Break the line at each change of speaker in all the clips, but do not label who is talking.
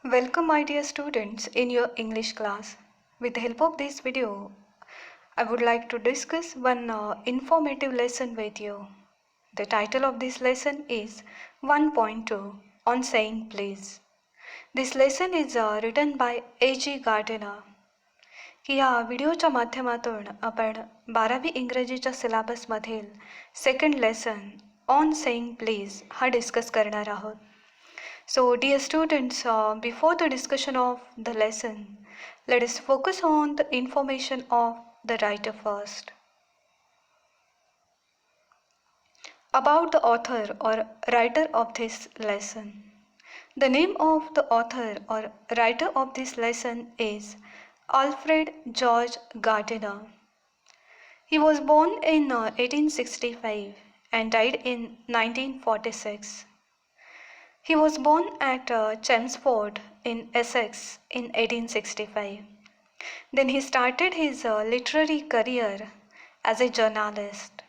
Welcome my dear students in your English class. With the help of this video, I would like to discuss one informative lesson with you. The title of this lesson is 1.2 on saying please. This lesson is written by A.G. Gardiner. की या व्हिडिओच्या माध्यमातून आपण 12वी इंग्रजीच्या सिलेबसमधील second lesson on saying please हा discuss करणार आहोत. So dear students, before the discussion of the lesson, let us focus on the information of the writer first. About the author or writer of this lesson. The name of the author or writer of this lesson is Alfred George Gardiner. He was born in 1865 and died in 1946. He was born at Chelmsford in Essex in 1865. Then he started his literary career as a journalist.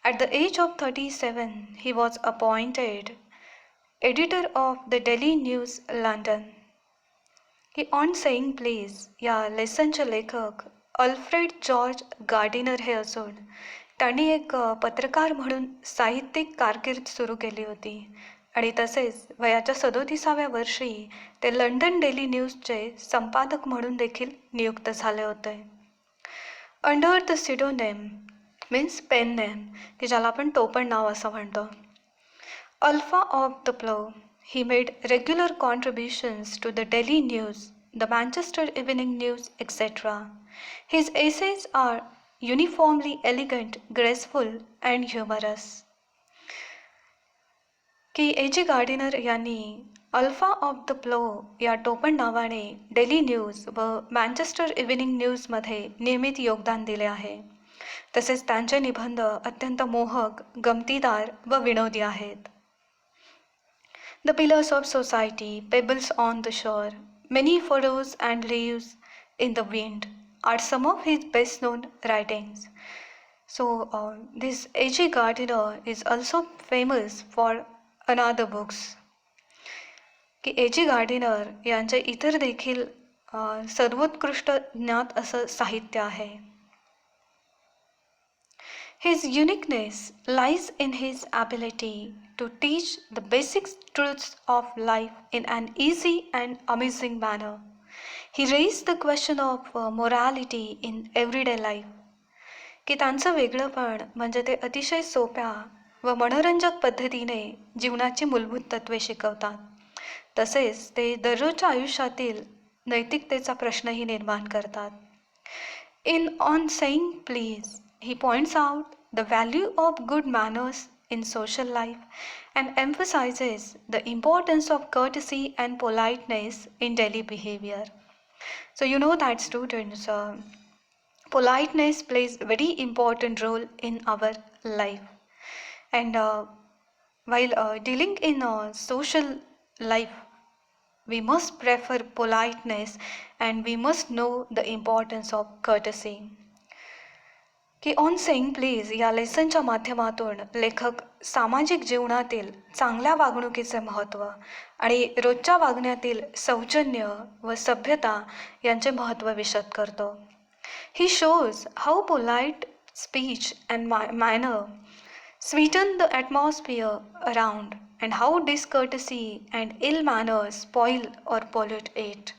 At the age of 37, he was appointed editor of the Daily News London. की on saying please या लेसनचे लेखक Alfred George Gardiner हे असून त्यांनी एक पत्रकार म्हणून साहित्यिक कारकीर्द सुरू केली होती आणि तसेच वयाच्या 37व्या वर्षी ते लंडन डेली न्यूजचे संपादक म्हणून देखील नियुक्त झाले होते. Under the pseudonym means pen name की ज्याला आपण टोपण नाव असं म्हणतो. Alpha of the plough he made regular contributions to the Daily News, the Manchester Evening News, etc. His essays are uniformly elegant, graceful and humorous. की A.G. Gardiner यांनी alpha of the प्लो या टोपण नावाने डेली न्यूज व Manchester evening न्यूजमध्ये नियमित योगदान दिले आहे. तसेच त्यांचे निबंध अत्यंत मोहक, गमतीदार व विनोदी आहेत. The Pillars of Society, Pebbles on the Shore, Many Furrows and Leaves in the Wind are some of his best-known writings. So, this A.G. Gardiner is also famous for another books. की A.G. Gardiner यांचे इतर देखील सर्वोत्कृष्ट ज्ञात असं साहित्य आहे. His uniqueness lies in his ability to teach the basic truths of life in an easy and amusing manner. He raised the question of morality in everyday life. की त्यांचं वेगळंपण म्हणजे ते अतिशय सोप्या व मनोरंजक पद्धतीने जीवनाची मूलभूत तत्त्वे शिकवतात. तसेच ते दररोजच्या आयुष्यातील नैतिकतेचा प्रश्नही निर्माण करतात. In On Saying Please, he points out the value of good manners in social life and emphasizes the importance of courtesy and politeness in daily behavior. So you know that students, politeness plays a very important role in our life. And while dealing in social life, we must prefer politeness and we must know the importance of courtesy. की on saying please या लेसनच्या माध्यमातून लेखक सामाजिक जीवनातील चांगल्या वागणुकीचे महत्त्व आणि रोजच्या वागण्यातील सौजन्य व सभ्यता यांचे महत्त्व विशद करतो. He shows how polite speech and manner sweeten the atmosphere around and how discourtesy and ill manners spoil or pollute it.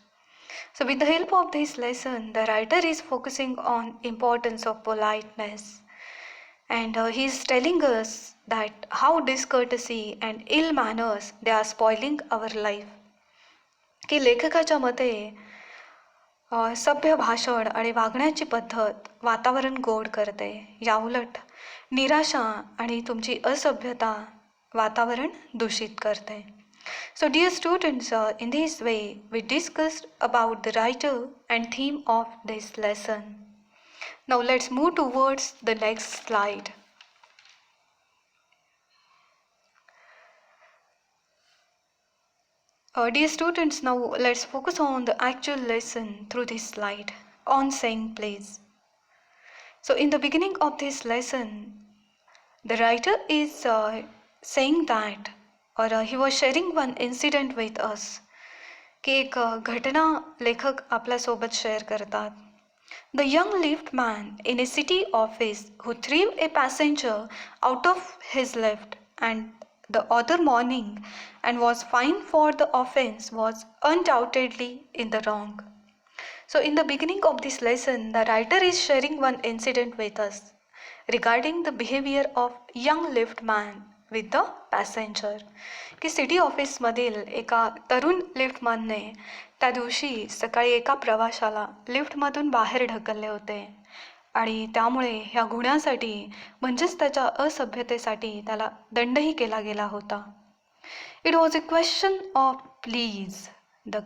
So with the help of this lesson, the writer is focusing on importance of politeness and he is telling us that how discourtesy and ill manners they are spoiling our life. की लेखकाच्या मते सभ्य भाषण आणि वागण्याची पद्धत वातावरण गोड करते. याउलट निराशा आणि तुमची असभ्यता वातावरण दूषित करते. So dear students, in this way we discussed about the writer and theme of this lesson. Now let's move towards the next slide. Dear students, now let's focus on the actual lesson through this slide on saying please. So in the beginning of this lesson, the writer is saying that or he was sharing one incident with us की एक घटना लेखक आपल्यासोबत share करतात. The young lift man in A city office who threw a passenger out of his lift and the other morning and was fined for the offense was undoubtedly in the wrong. So, in the beginning of this lesson, the writer is sharing one incident with us regarding the behavior of young lift man with the passenger. की city ऑफिसमधील एका तरुण लिफ्टमॅनने त्या दिवशी सकाळी एका प्रवाशाला लिफ्टमधून बाहेर ढकलले होते आणि त्यामुळे ह्या गुन्ह्यासाठी म्हणजेच त्याच्या असभ्यतेसाठी त्याला दंडही केला गेला होता. It was a question of please. The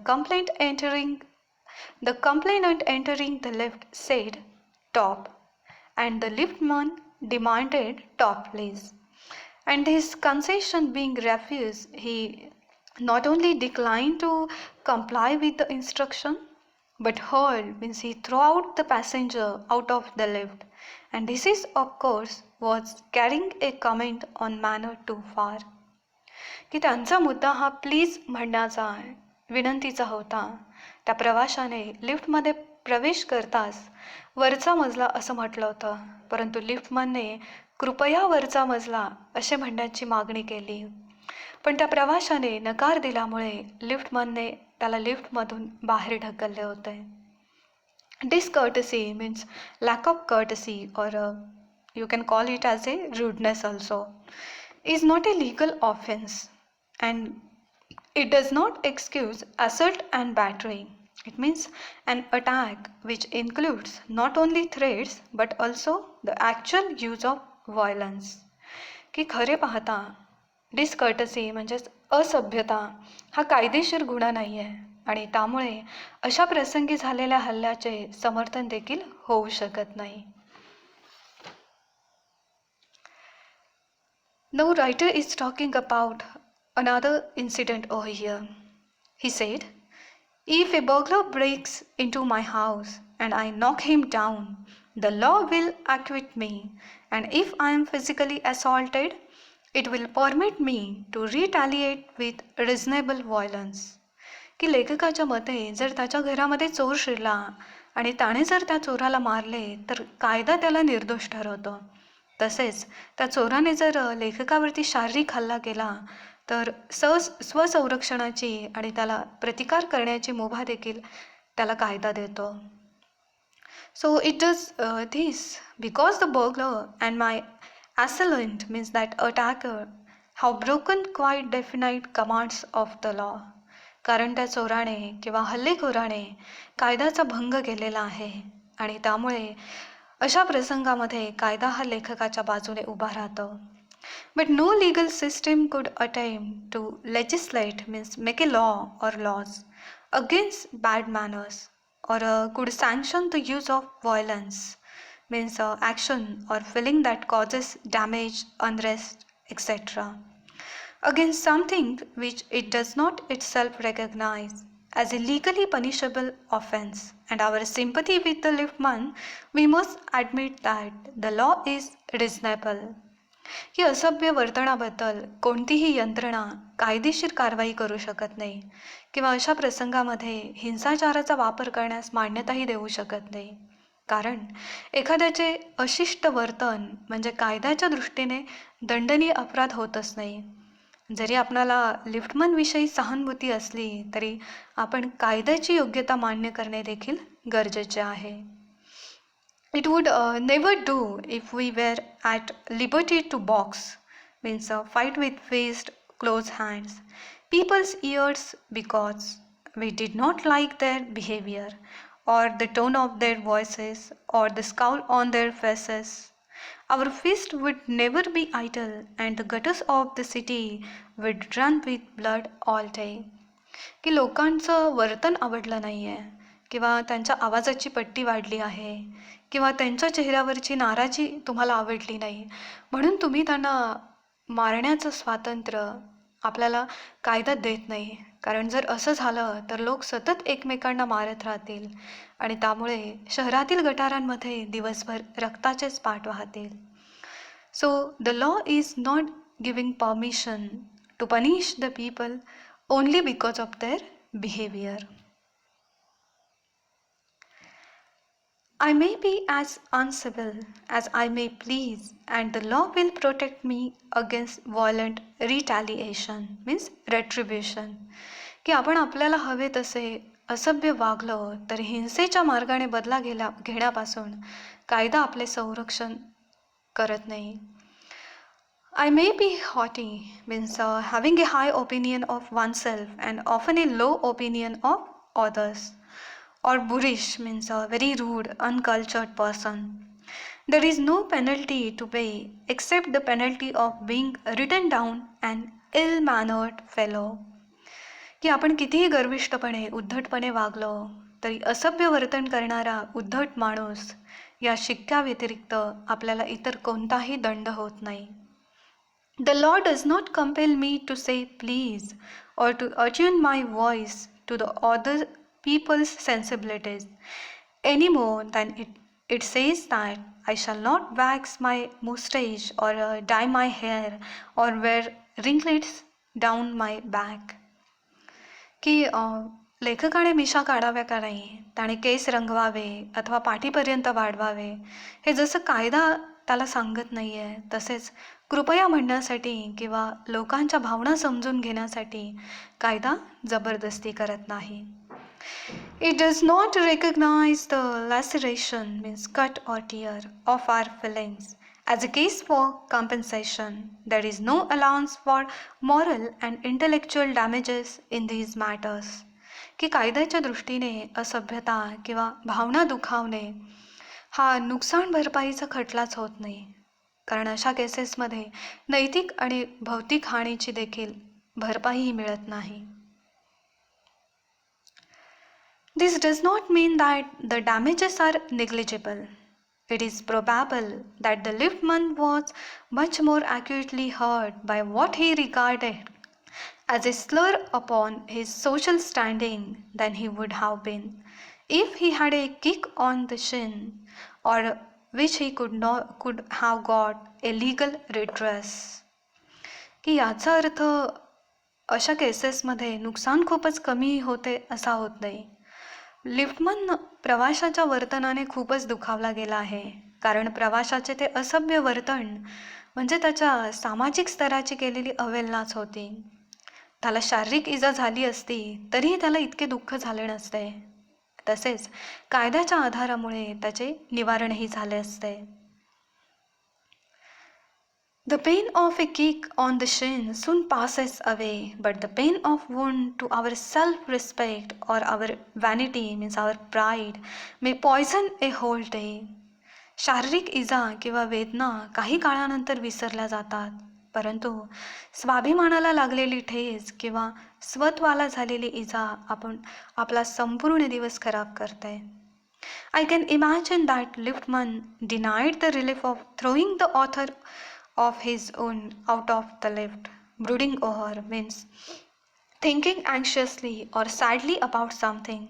complainant entering the lift said, "Top," and the liftman demanded, "Top, please." And his concession being refused, he not only declined to comply with the instruction, but hurled, means he threw out the passenger out of the lift. And this is, of course, was carrying a comment on manner too far. की त्यांचा मुद्दा हा please म्हणण्याचा विनंतीचा होता. त्या प्रवाशाने लिफ्टमध्ये प्रवेश करताच वरचा मजला असं म्हटलं होतं, परंतु लिफ्टमनने कृपया वरचा मजला असे म्हणण्याची मागणी केली. पण त्या प्रवाशाने नकार दिल्यामुळे लिफ्टमनने त्याला लिफ्टमधून बाहेर ढकलले होते. Discourtesy means lack of courtesy, or you can call it as a rudeness also, is not a legal offense, and it does not excuse assault and battery. It means an attack which includes not only threats but also the actual use of violence. की खरे पाहता डिसकर्टसी म्हणजेच असभ्यता हा कायदेशीर गुन्हा नाही आहे आणि त्यामुळे अशा प्रसंगी झालेल्या हल्ल्याचे समर्थन देखील होऊ शकत नाही. Now writer is talking about another incident over here. He said, "If a burglar breaks into my house and I knock him down, the law will acquit me, and if I am physically assaulted, it will permit me to retaliate with reasonable violence." की लेखकाच्या मते जर त्याच्या घरामध्ये चोर शिरला आणि त्याने जर त्या चोराला मारले तर कायदा त्याला निर्दोष ठरवतो. तसेच त्या चोराने जर लेखकावरती शारीरिक हल्ला केला तर स्वसंरक्षणाची आणि त्याला प्रतिकार करण्याची मुभा देखील त्याला कायदा देतो. So it does this because the burglar and my assailant, means that attacker, have broken quite definite commands of the law. कारण त्या चोराने किंवा हल्लेखोराने कायद्याचा भंग केलेला आहे आणि त्यामुळे अशा प्रसंगामध्ये कायदा हा लेखकाच्या बाजूने उभा राहतो. But no legal system could attempt to legislate, means make a law or laws against bad manners, or could sanction the use of violence, means action or feeling that causes damage, unrest, etc. against something which it does not itself recognize as a legally punishable offense. And our sympathy with the liftman, we must admit that the law is reasonable. ही असभ्य वर्तनाबद्दल कोणतीही यंत्रणा कायदेशीर कारवाई करू शकत नाही किंवा अशा प्रसंगामध्ये हिंसाचाराचा वापर करण्यास मान्यताही देऊ शकत नाही. कारण एखाद्याचे अशिष्ट वर्तन म्हणजे कायद्याच्या दृष्टीने दंडनीय अपराध होतच नाही. जरी आपणाला लिफ्टमनविषयी सहानुभूती असली तरी आपण कायद्याची योग्यता मान्य करणे देखील गरजेचे आहे. It would never do if we were at liberty to box, means fight with fist, close hands, people's ears because we did not like their behavior, or the tone of their voices, or the scowl on their faces. Our fist would never be idle, and the gutters of the city would run with blood all day. की लोकांचं वर्तन आवडलं नाही आहे किंवा त्यांच्या आवाजाची पट्टी वाढली आहे किंवा त्यांच्या चेहऱ्यावरची नाराजी तुम्हाला आवडली नाही म्हणून तुम्ही त्यांना मारण्याचं स्वातंत्र्य आपल्याला कायदा देत नाही. कारण जर असं झालं तर लोक सतत एकमेकांना मारत राहतील आणि त्यामुळे शहरातील गटारांमध्ये दिवसभर रक्ताचेच पाट वाहतील. So the law is not giving permission to punish the people only because of their behavior. I may be as uncivil as I may please, and the law will protect me against violent retaliation, means retribution. की आपण आपल्याला हवे तसे असभ्य वागलो तर हिंसेच्या मार्गाने बदला घेण्यापासून कायदा आपले संरक्षण करत नाही. I may be haughty, means having a high opinion of oneself and often a low opinion of others. Or boorish, means a very rude, uncultured person. There is no penalty to pay except the penalty of being written down an ill-mannered fellow. की आपण कितीही गर्विष्ठपणे उद्धटपणे वागलो तरी असभ्य वर्तन करणारा उद्धट माणूस या शिक्क्याव्यतिरिक्त आपल्याला इतर कोणताही दंड होत नाही. The law does not compel me to say please or to attune my voice to the other people's sensibilities any more than it says that I shall not wax my mustache or dye my hair or wear ringlets down my back. की लेखकाने मिशा काढाव्या का नाही, त्याने case रंगवावे अथवा पाठीपर्यंत वाढवावे हे जसं कायदा त्याला सांगत नाही आहे, तसेच कृपया म्हणण्यासाठी किंवा लोकांच्या भावना समजून घेण्यासाठी कायदा जबरदस्ती करत नाही. It does not recognize the laceration, means cut or tear, of our feelings as a case for compensation. There is no allowance for moral and intellectual damages in these matters. की कायद्याच्या दृष्टीने असभ्यता किंवा भावना दुखावणे हा नुकसान भरपाईचा खटलाच होत नाही, कारण अशा केसेसमध्ये नैतिक आणि भौतिक हानीची देखील भरपाईही मिळत नाही. This does not mean that the damages are negligible. It is probable that the liftman was much more acutely hurt by what he regarded as a slur upon his social standing than he would have been if he had a kick on the shin, or which he could have got a legal redress. की याचा अर्थ अशा केसेसमध्ये नुकसान खूपच कमी होते असा होत नाही. लिफ्टमन प्रवाशाच्या वर्तनाने खूपच दुखावला गेला आहे, कारण प्रवाशाचे ते असभ्य वर्तन म्हणजे त्याच्या सामाजिक स्तराची केलेली अवहेलनाच होती. त्याला शारीरिक इजा झाली असती तरीही त्याला इतके दुःख झाले नसते. तसेच कायद्याच्या आधारामुळे त्याचे निवारणही झाले असते. The pain of a kick on the shin soon passes away, but the pain of wound to our self-respect or our vanity, means our pride, may poison a whole day. शारीरिक इजा किंवा वेदना काही काळानंतर विसरल्या जातात, परंतु स्वाभिमानाला लागलेली ठेच किंवा स्वत्वाला झालेली इजा आपला संपूर्ण दिवस खराब करते. I can imagine that liftman denied the relief of throwing the author of his own out of the lift, brooding over, means thinking anxiously or sadly about something,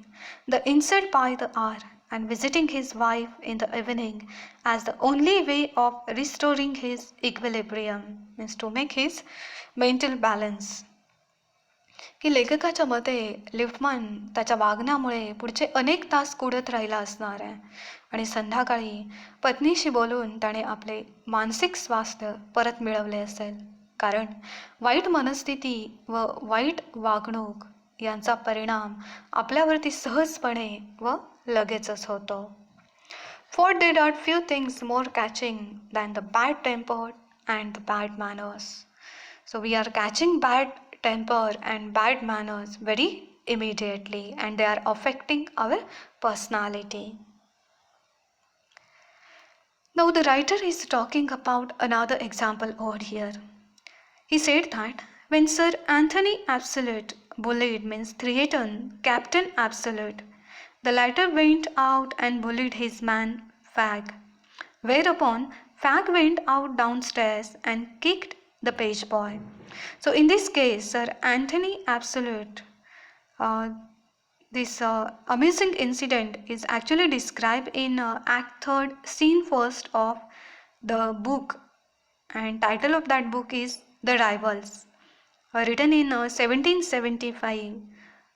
the inside by the hour, and visiting his wife in the evening as the only way of restoring his equilibrium, means to make his mental balance. की लेखकाच्या मते liftman त्याच्या वागण्यामुळे पुढचे अनेक तास कुढत राहिला असणार आहे आणि संध्याकाळी पत्नीशी बोलून त्याने आपले मानसिक स्वास्थ्य परत मिळवले असेल, कारण वाईट मनस्थिती व वाईट वागणूक यांचा परिणाम आपल्यावरती सहजपणे व लगेचच होतो. For there are few things more catching than the bad temper and the bad manners. So we are catching bad temper and bad manners very immediately, and they are affecting our personality. Now the writer is talking about another example over here. He said that when Sir Anthony Absolute bullied, means threatened Captain Absolute, the latter went out and bullied his man Fag, whereupon Fag went out downstairs and kicked the page boy. So in this case, Sir Anthony Absolute, this amazing incident is actually described in Act 3, Scene 1 of the book, and title of that book is The Rivals, written in 1775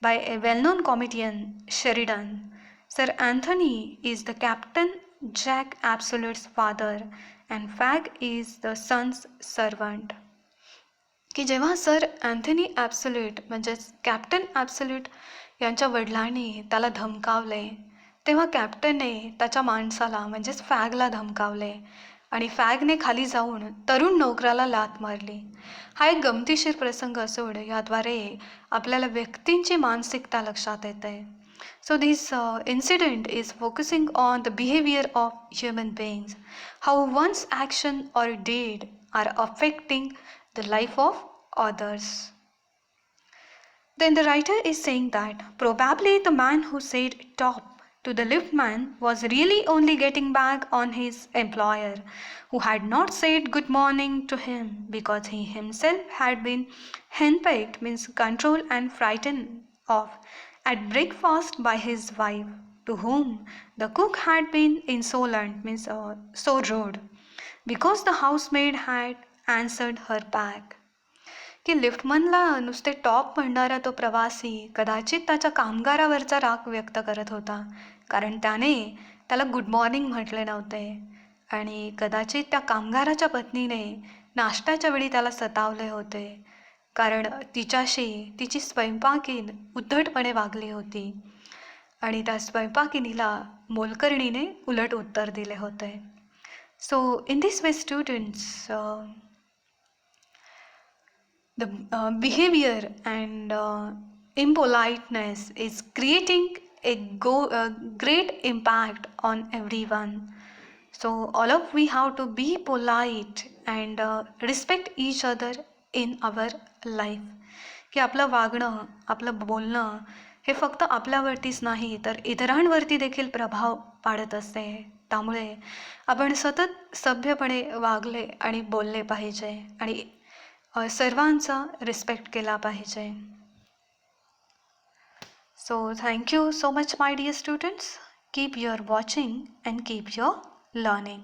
by a well-known comedian Sheridan. Sir Anthony is the captain, Jack Absolute's father, and Fag is the son's servant. की जेव्हा sir Anthony absolute म्हणजेच captain absolute यांच्या वडिलांनी त्याला धमकावले, तेव्हा कॅप्टनने त्याच्या माणसाला म्हणजेच फॅगला धमकावले आणि फॅगने खाली जाऊन तरुण नोकराला लाथ मारली. हा एक गमतीशीर प्रसंग असून याद्वारे आपल्याला व्यक्तींची मानसिकता लक्षात येते. So this incident is focusing on the behavior of human beings, how one's action or deed are affecting the life of others. Then the writer is saying that probably the man who said top to the liftman was really only getting back on his employer, who had not said good morning to him because he himself had been henpecked, means controlled and frightened off at breakfast by his wife, to whom the cook had been insolent, means so rude, because the housemaid had answered her back. की लिफ्टमनला नुसते top म्हणणारा तो प्रवासी कदाचित त्याच्या कामगारावरचा राग व्यक्त करत होता, कारण त्याने त्याला गुड मॉर्निंग म्हटले नव्हते, आणि कदाचित त्या कामगाराच्या पत्नीने नाश्त्याच्या वेळी त्याला सतावले होते, कारण तिच्याशी तिची स्वयंपाकीन उद्धटपणे वागली होती आणि त्या स्वयंपाकिनीला मोलकरणीने उलट उत्तर दिले होते. So in this way students, the behavior and impoliteness is creating a great impact on everyone. So all of we have to be polite and respect each other in our life. की आपलं वागणं, आपलं बोलणं हे फक्त आपल्यावरतीच नाही तर इतरांवरती देखील प्रभाव पाडत असते. त्यामुळे आपण सतत सभ्यपणे वागले आणि बोलले पाहिजे आणि सर्वांचा रिस्पेक्ट केला पाहिजे. So thank you so much my dear students. Keep your watching and keep your learning.